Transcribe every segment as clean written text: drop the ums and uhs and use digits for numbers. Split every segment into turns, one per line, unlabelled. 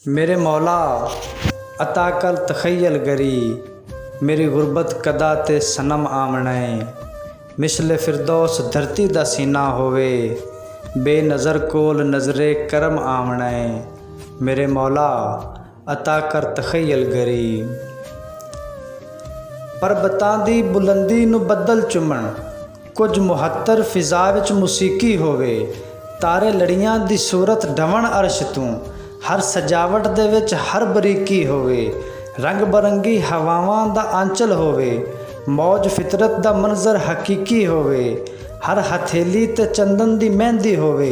मेरे मौला अता कर तखय्यल गरी, मेरी गुरबत कदा ते सनम आमने। मिसले फिरदौस धरती दा सीना होवे, बेनज़र कोल नज़रे करम आमने। मेरे मौला अता कर तखय्यल गरी। परबतां दी बुलंदी नू बदल चुमन, कुछ मुहत्तर फिज़ा विच मुसीकी होवे। तारे लड़ियां दी सूरत ढवण अर्श तूं, हर सजावट दे विच हर बरीकी होवे। रंग बरंगी हवावां दा आंचल होवे, मौज फितरत दा मंजर हकीकी होवे। हर हथेली ते चंदन दी मेहंदी होवे,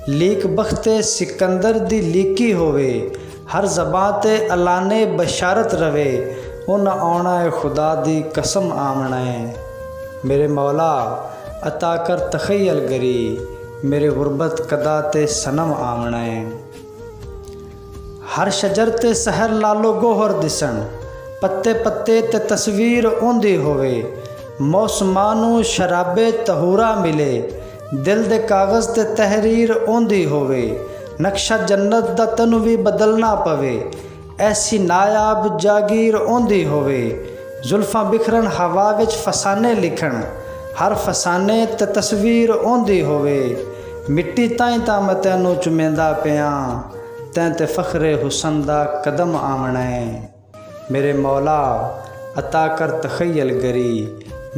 लीक बख्ते सिकंदर दी लीकी होवे। हर ज़बां ते अलाने बशारत रवे, उन आना है खुदा दी कसम आमने। मेरे मौला अता कर तखय्यल गरी, मेरे गुरबत कदा ते सनम आमने। हर शजर ते सहर लालो गोहर दिसन, पत्ते पत्ते ते तस्वीर ओंदी होवे। मौसमां नू शराबे तहूरा मिले, दिल दे कागज़ ते तहरीर ओंदी होवे। नक्शा जन्नत दा तैनू भी बदलना पवे, ऐसी नायाब जागीर ओंदी होवे। जुल्फां बिखरन हवा विच फसाने लिखण, हर फसाने ते तस्वीर ओंदी होवे। मिट्टी ताईं तां मैं तैनू चुमेंदा पिया, तैं ते फ़ख्रे हुसन दा कदम आमने। मेरे मौला अता कर तखय्यल गरी,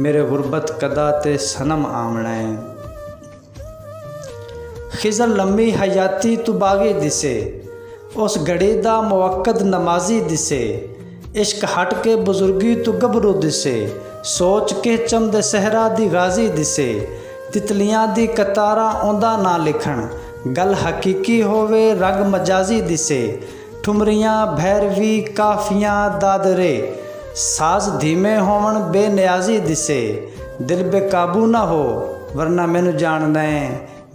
मेरे गुरबत कदा ते सनम आमने। खिज़र लम्मी हयाती तू बागी दिसे, उस घड़ी दा मुवक्कद नमाजी दिसे। इश्क हट के बुजुर्गी तू गबरू दिसे, सोच के चमदे सहरा दी गाजी दिसे। तितलियां दी कतारा औंदा ना लिखण, गल हकीकी होवे रंग मजाजी दिसे। ठुमरियां भैरवी काफियां दादरे, साज धीमे होवन बेनियाजी दिसे। दिल बेकाबू ना हो वरना मैनू जानना है,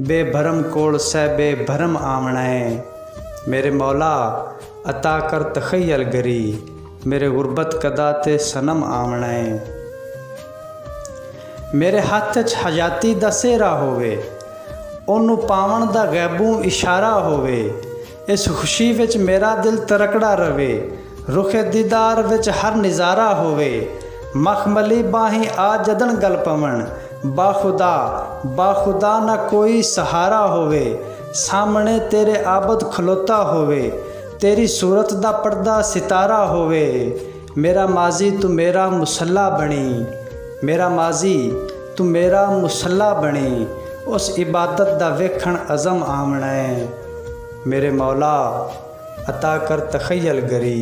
बेभरम कोल सै बेभरम आमने। मेरे मौला अता कर तखय्यल गरी, मेरे गुरबत कदा ते सनम आमने। मेरे हत्थ च हयाती दा सेहरा होवे, ओनू पावन दा गैबू इशारा होवे। इस खुशी विच मेरा दिल तरकड़ा रवे, रुखे दीदार विच हर नज़ारा होवे। मखमली बाहीं आ जदन गल पवन, बाखुदा बाखुदा ना कोई सहारा होवे। सामने तेरे आबद खलोता होवे, तेरी सूरत दा पर्दा सितारा होवे। मेरा माजी तू मेरा मुसल्ला बनी, मेरा माजी तू मेरा मुसल्ला बनी। उस इबादत दा वेखण अज़म आमने। मेरे मौला अता कर तखय्यल गरी,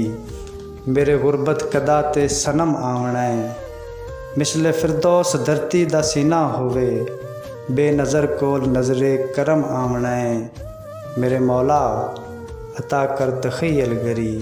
मेरे गुरबत कदा ते सनम आमने। मिसले फिरदौस धरती दा सीना होवे, बेनज़र कोल नज़रे करम आमने। मेरे मौला अता कर तखय्यल गरी।